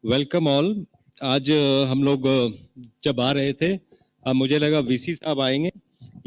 Welcome all. आज हम लोग जब आ रहे थे, मुझे लगा वीसी साहब आएंगे।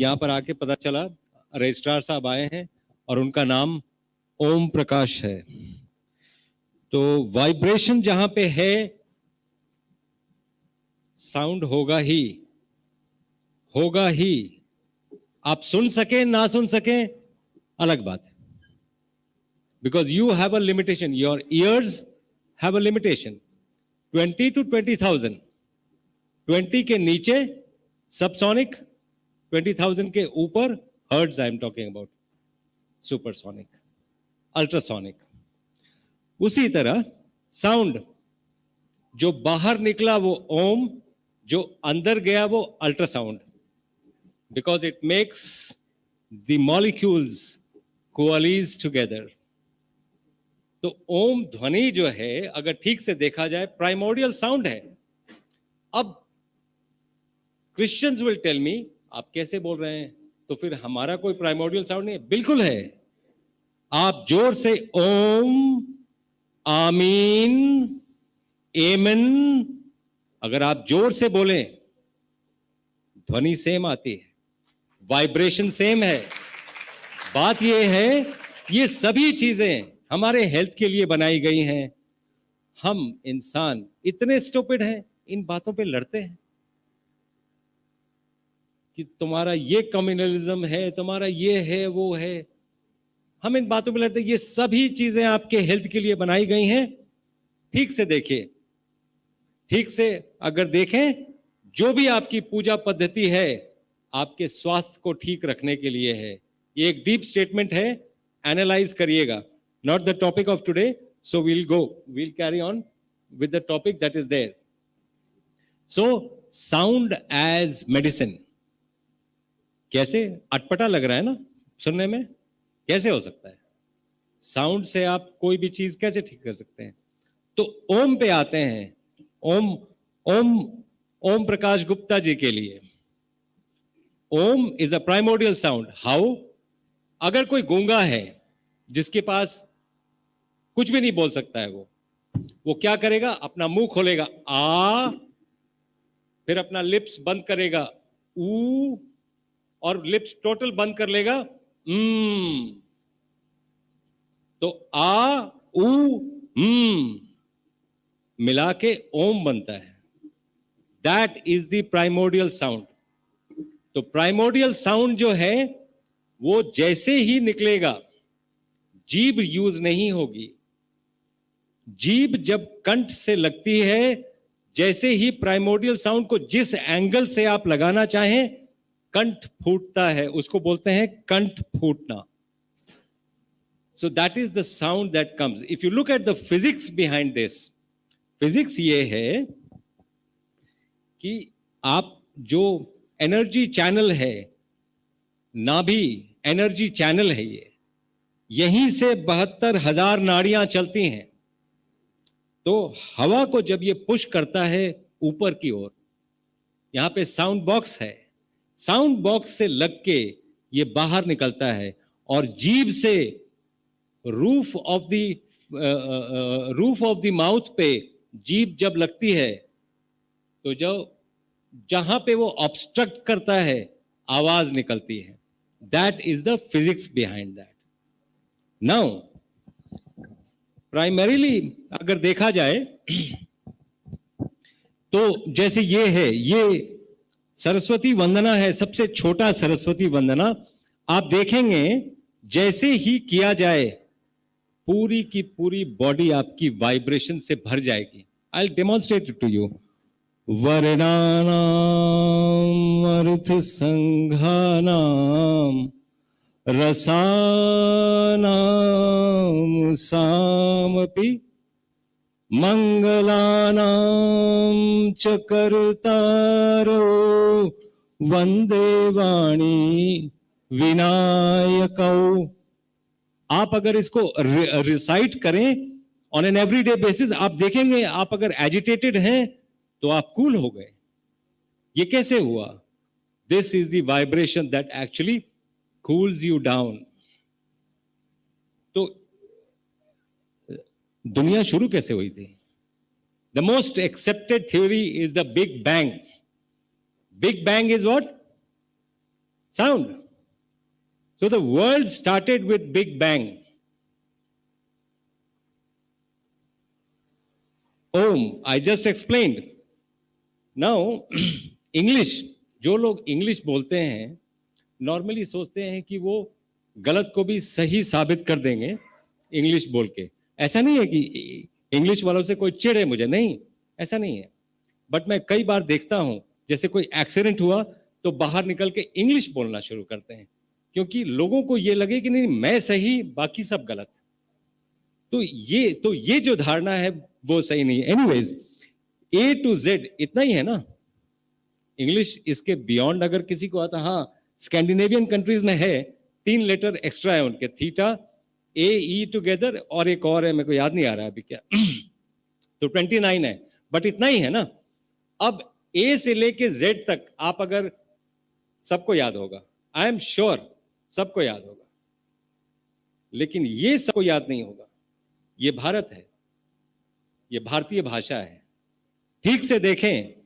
यहाँ पर आके पता चला रजिस्ट्रार साहब आए हैं और उनका नाम ओम प्रकाश है। तो वाइब्रेशन जहां पे है, साउंड होगा ही। आप सुन सके ना सुन सके अलग बात है, because you have a limitation, your ears have a limitation. 20 to 20,000, 20 के नीचे सबसोनिक, 20,000 के ऊपर hertz I am talking about, supersonic, ultrasonic. उसी तरह साउंड जो बाहर निकला वो ओम, जो अंदर गया वो ultrasound, because it makes the molecules coalesce together. तो ओम ध्वनि जो है, अगर ठीक से देखा जाए, प्राइमोर्डियल साउंड है। अब क्रिश्चियंस विल टेल मी, आप कैसे बोल रहे हैं, तो फिर हमारा कोई प्राइमोर्डियल साउंड नहीं है? बिल्कुल है। आप जोर से ओम, आमीन, एमन, अगर आप जोर से बोलें, ध्वनि सेम आती है, वाइब्रेशन सेम है। बात यह है, ये सभी चीजें हमारे हेल्थ के लिए बनाई गई हैं। हम इंसान इतने स्टूपिड हैं, इन बातों पे लड़ते हैं कि तुम्हारा ये कम्युनलिज्म है, तुम्हारा ये है, वो है। हम इन बातों पे लड़ते हैं। ये सभी चीजें आपके हेल्थ के लिए बनाई गई हैं। ठीक से देखिए, ठीक से अगर देखें, जो भी आपकी पूजा पद्धति है आपके स्वास्थ्य को ठीक रखने के लिए है। ये एक डीप स्टेटमेंट है, एनालाइज करिएगा। Not the topic of today, so we'll carry on with the topic that is there. So sound as medicine, कैसे? अटपटा लग रहा है ना सुनने में? कैसे हो सकता है? साउंड से आप कोई भी चीज कैसे ठीक कर सकते हैं? तो ओम पे आते हैं। ओम प्रकाश गुप्ता जी के लिए Om is a primordial sound. How? अगर कोई गूंगा है जिसके पास कुछ भी नहीं बोल सकता है, वो क्या करेगा? अपना मुंह खोलेगा आ, फिर अपना लिप्स बंद करेगा ऊ, और लिप्स टोटल बंद कर लेगा तो आ ऊ मिला के ओम बनता है। That is the primordial sound. तो प्राइमोर्डियल साउंड जो है वो जैसे ही निकलेगा, जीभ यूज नहीं होगी। जीभ जब कंठ से लगती है, जैसे ही प्राइमोर्डियल साउंड को जिस एंगल से आप लगाना चाहें, कंठ फूटता है, उसको बोलते हैं कंठ फूटना। So that is the sound that comes. If you look at the physics behind this, physics ये है कि आप जो एनर्जी चैनल है, नाभि एनर्जी चैनल है, ये यहीं से 72,000 नाड़ियां चलती हैं। तो हवा को जब ये पुश करता है ऊपर की ओर, यहां पे साउंड बॉक्स है, साउंड बॉक्स से लग के ये बाहर निकलता है, और जीभ से रूफ ऑफ द माउथ पे जीभ जब लगती है, तो जो जहां पे वो ऑब्स्ट्रक्ट करता है, आवाज निकलती है। That is the physics behind that. Now primarily अगर देखा जाए तो जैसे ये है, ये सरस्वती वंदना है, सबसे छोटा सरस्वती वंदना। आप देखेंगे जैसे ही किया जाए, पूरी की पूरी बॉडी आपकी वाइब्रेशन से भर जाएगी। I will demonstrate it to you. वर्णानाम अर्थ संघानाम रसानाम सामपि मंगलानां च कर्तारो वंदे वाणी विनायकौ। आप अगर इसको रिसाइट करें ऑन एन एवरीडे बेसिस, आप देखेंगे, आप अगर एजिटेटेड हैं तो आप कूल हो गए। ये कैसे हुआ? This is the vibration that actually cools you down. तो दुनिया शुरू कैसे हुई थी? The most accepted theory is the Big Bang. Big Bang is what? Sound. So the world started with Big Bang. Om, I just explained. Now, English, जो लोग English बोलते हैं नॉर्मली सोचते हैं कि वो गलत को भी सही साबित कर देंगे इंग्लिश बोल के। ऐसा नहीं है कि इंग्लिश वालों से कोई चिढ़े मुझे, नहीं, ऐसा नहीं है। बट मैं कई बार देखता हूं जैसे कोई एक्सीडेंट हुआ तो बाहर निकल के इंग्लिश बोलना शुरू करते हैं क्योंकि लोगों को ये लगे कि नहीं मैं सही बाकी सब गलत। तो ये जो धारणा है वो सही नहीं है। एनीवेज, A to Z इतना ही है ना। इंग्लिश इसके बियॉन्ड अगर किसी को आता, हाँ स्कैंडिनेवियन कंट्रीज में है, 3 लेटर एक्स्ट्रा है उनके, थीटा ए ई टुगेदर और एक और है मेरे को याद नहीं आ रहा अभी क्या तो 29 है, बट इतना ही है ना। अब ए से लेके जेड तक आप अगर सबको याद होगा, आई एम श्योर सबको याद होगा, लेकिन ये सबको याद नहीं होगा। ये भारत है, ये भारतीय भाषा है। ठीक से देखें,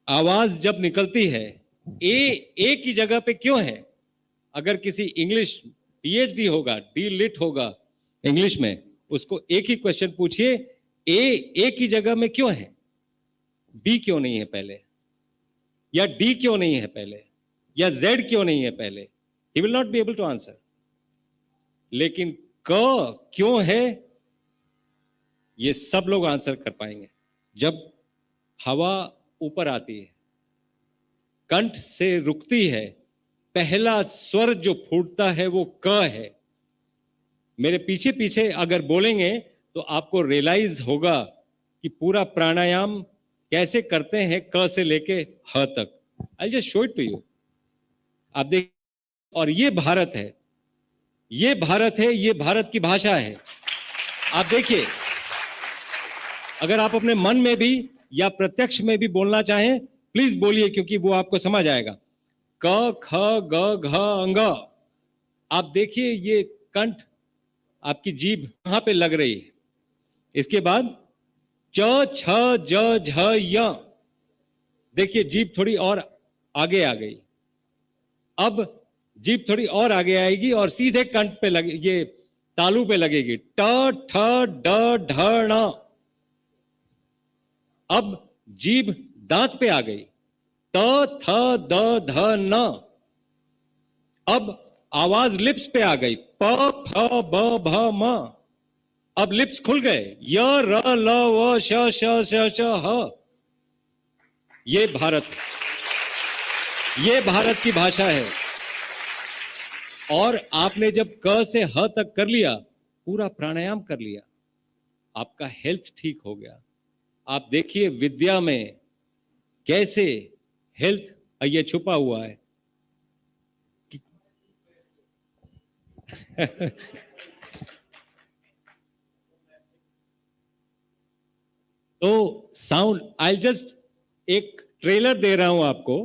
आवाज जब निकलती है ए की जगह पे क्यों है? अगर किसी इंग्लिश पीएचडी होगा, डी लिट होगा इंग्लिश में, उसको एक ही क्वेश्चन पूछिए, ए की जगह में क्यों है? बी क्यों नहीं है पहले, या डी क्यों नहीं है पहले, या जेड क्यों नहीं है पहले? He will not be able to answer. लेकिन क क्यों है, ये सब लोग आंसर कर पाएंगे। जब हवा ऊपर आती है, कंठ से रुकती है, पहला स्वर जो फूटता है वो क है। मेरे पीछे पीछे अगर बोलेंगे तो आपको रियलाइज होगा कि पूरा प्राणायाम कैसे करते हैं क से लेके ह तक। I just show it to you, आप देख। और ये भारत है, ये भारत है, ये भारत की भाषा है। आप देखिए, अगर आप अपने मन में भी या प्रत्यक्ष में भी बोलना चाहें प्लीज बोलिए, क्योंकि वो आपको समझ आएगा। क ख ग घ अंग। आप देखिए ये कंठ, आपकी जीभ कहां पे लग रही है। इसके बाद च छ ज झ य, देखिए जीभ थोड़ी और आगे आ गई। अब जीभ थोड़ी और आगे आएगी और सीधे कंठ पे लगे, ये तालू पे लगेगी। ट ठ ड ढ ण। अब जीभ दांत पे आ गई। त थ द ध न। अब आवाज लिप्स पे आ गई। प फ ब भ म। अब लिप्स खुल गए। य र ल व श श श श ह। ये भारत की भाषा है। और आपने जब क से ह तक कर लिया, पूरा प्राणायाम कर लिया, आपका हेल्थ ठीक हो गया। आप देखिए विद्या में कैसे हेल्थ ये छुपा हुआ है। तो साउंड, आई जस्ट एक ट्रेलर दे रहा हूं आपको।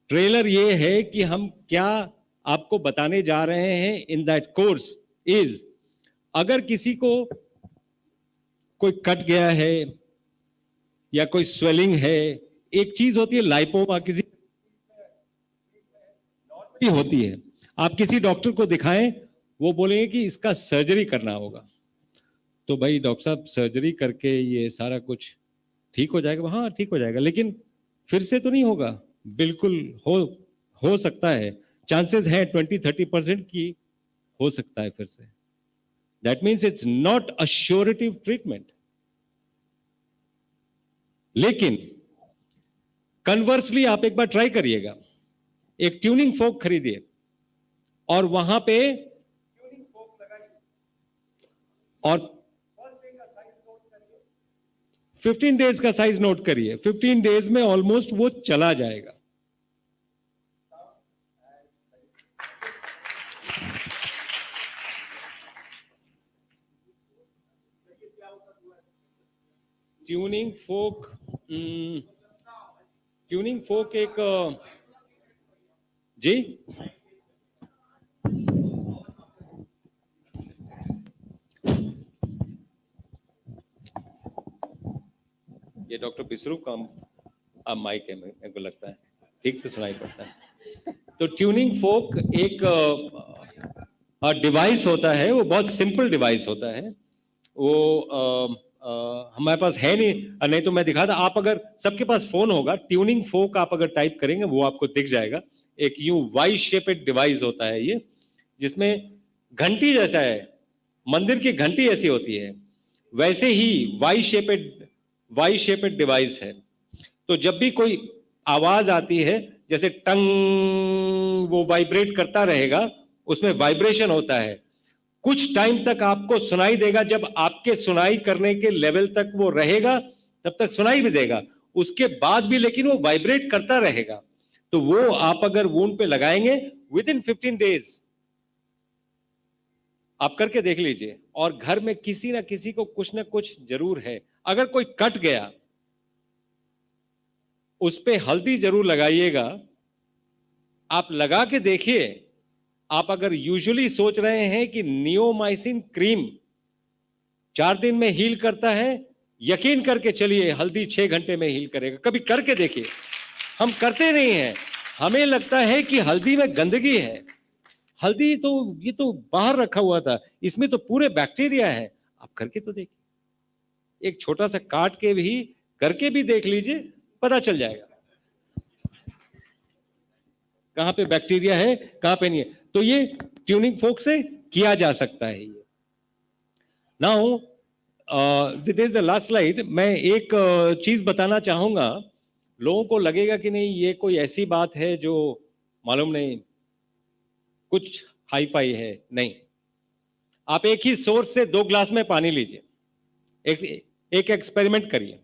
ट्रेलर ये है कि हम क्या आपको बताने जा रहे हैं इन दैट कोर्स इज, अगर किसी को कोई कट गया है या कोई स्वेलिंग है, एक चीज होती है लाइपोमा, किसी भी होती है, आप किसी डॉक्टर को दिखाएं, वो बोलेंगे कि इसका सर्जरी करना होगा। तो भाई डॉक्टर साहब सर्जरी करके ये सारा कुछ ठीक हो जाएगा? हाँ ठीक हो जाएगा, लेकिन फिर से तो नहीं होगा। बिल्कुल हो सकता है, चांसेस है 20-30% की हो सकता है फिर से। That means it's not a surety treatment. लेकिन कन्वर्सली आप एक बार ट्राई करिएगा, एक ट्यूनिंग फोक खरीदिए और वहां पे और 15 डेज का साइज नोट करिए। 15 डेज में ऑलमोस्ट वो चला जाएगा। ट्यूनिंग फोक एक जी ये डॉक्टर बिसरू का माइक है, मेरे को लगता है ठीक से सुनाई पड़ता है। तो ट्यूनिंग फोक एक डिवाइस होता है, वो बहुत सिंपल डिवाइस होता है। वो हमारे पास है नहीं तो मैं दिखाता। आप अगर सबके पास फोन होगा, ट्यूनिंग फोक आप अगर टाइप करेंगे वो आपको दिख जाएगा। एक यूं वाई शेपेड डिवाइस होता है ये, जिसमें घंटी जैसा है, मंदिर की घंटी ऐसी होती है, वैसे ही वाई शेपेड डिवाइस है। तो जब भी कोई आवाज आती है, जैसे टंग, वो वाइब्रेट करता रहेगा, उसमें वाइब्रेशन होता है। कुछ टाइम तक आपको सुनाई देगा, जब आपके सुनाई करने के लेवल तक वो रहेगा तब तक सुनाई भी देगा, उसके बाद भी लेकिन वो वाइब्रेट करता रहेगा। तो वो आप अगर वूंड पे लगाएंगे, विद इन 15 डेज आप करके देख लीजिए। और घर में किसी ना किसी को कुछ ना कुछ जरूर है। अगर कोई कट गया, उस पे हल्दी जरूर लगाइएगा। आप लगा के देखिए। आप अगर यूजुअली सोच रहे हैं कि नियोमाइसिन क्रीम 4 दिन में हील करता है, यकीन करके चलिए हल्दी 6 घंटे में हील करेगा। कभी करके देखिए। हम करते नहीं हैं, हमें लगता है कि हल्दी में गंदगी है। हल्दी तो ये तो बाहर रखा हुआ था, इसमें तो पूरे बैक्टीरिया है। आप करके तो देखिए, एक छोटा सा काट के भी करके भी देख लीजिए, पता चल जाएगा कहां पे बैक्टीरिया है, कहां पे नहीं है। तो ये ट्यूनिंग फोक से किया जा सकता है। ये now this is the last slide. मैं एक चीज बताना चाहूंगा। लोगों को लगेगा कि नहीं ये कोई ऐसी बात है जो मालूम नहीं, कुछ हाई फाई है। नहीं, आप एक ही सोर्स से 2 ग्लास में पानी लीजिए। एक एक्सपेरिमेंट करिए।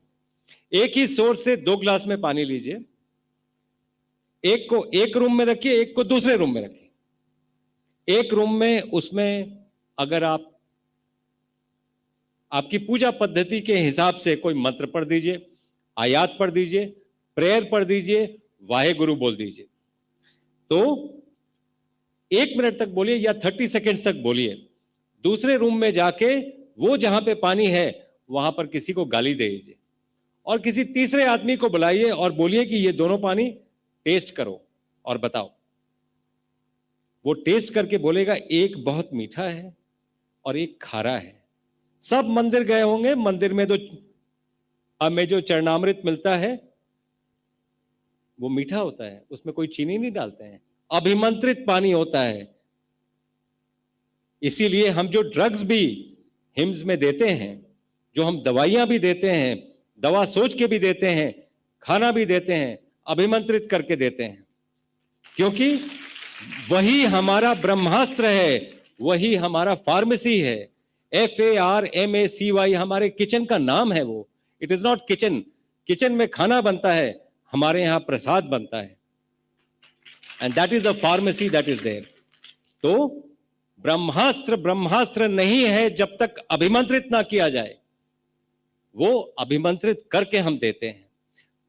एक ही सोर्स से 2 ग्लास में पानी लीजिए। एक को एक रूम में रखिए, एक को दूसरे रूम में रखिए। एक रूम में उसमें अगर आपकी पूजा पद्धति के हिसाब से कोई मंत्र पढ़ दीजिए, आयात पढ़ दीजिए, प्रेयर पढ़ दीजिए, वाहे गुरु बोल दीजिए। तो 1 मिनट तक बोलिए या 30 सेकेंड्स तक बोलिए। दूसरे रूम में जाके वो जहां पे पानी है वहां पर किसी को गाली दे दीजिए और किसी तीसरे आदमी को बुलाइए और बोलिए कि ये दोनों पानी टेस्ट करो और बताओ। वो टेस्ट करके बोलेगा एक बहुत मीठा है और एक खारा है। सब मंदिर गए होंगे, मंदिर में तो हमें जो चरणामृत मिलता है वो मीठा होता है, उसमें कोई चीनी नहीं डालते हैं, अभिमंत्रित पानी होता है। इसीलिए हम जो ड्रग्स भी हिम्स में देते हैं, जो हम दवाइयां भी देते हैं, दवा सोच के भी देते हैं, खाना भी देते हैं, अभिमंत्रित करके देते हैं, क्योंकि वही हमारा ब्रह्मास्त्र है, वही हमारा फार्मेसी है। FARMACY हमारे किचन का नाम है। वो it is not kitchen. Kitchen में खाना बनता है, हमारे यहां प्रसाद बनता है, and that is the pharmacy that is there. तो ब्रह्मास्त्र नहीं है जब तक अभिमंत्रित ना किया जाए। वो अभिमंत्रित करके हम देते हैं।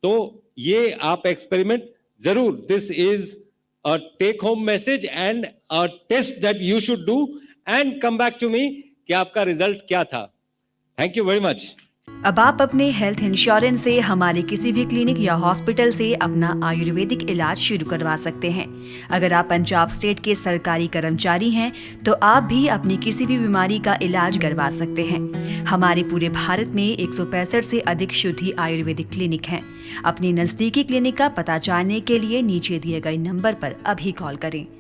तो ये आप एक्सपेरिमेंट जरूर, this is a take home message and a test that you should do and come back to me कि आपका रिजल्ट क्या था। Thank you very much. अब आप अपने हेल्थ इंश्योरेंस से हमारे किसी भी क्लिनिक या हॉस्पिटल से अपना आयुर्वेदिक इलाज शुरू करवा सकते हैं। अगर आप पंजाब स्टेट के सरकारी कर्मचारी हैं तो आप भी अपनी किसी भी बीमारी का इलाज करवा सकते हैं। हमारे पूरे भारत में 165 से अधिक शुद्धि आयुर्वेदिक क्लिनिक हैं। अपने नजदीकी क्लिनिक का पता जानने के लिए नीचे दिए गए नंबर पर अभी कॉल करें।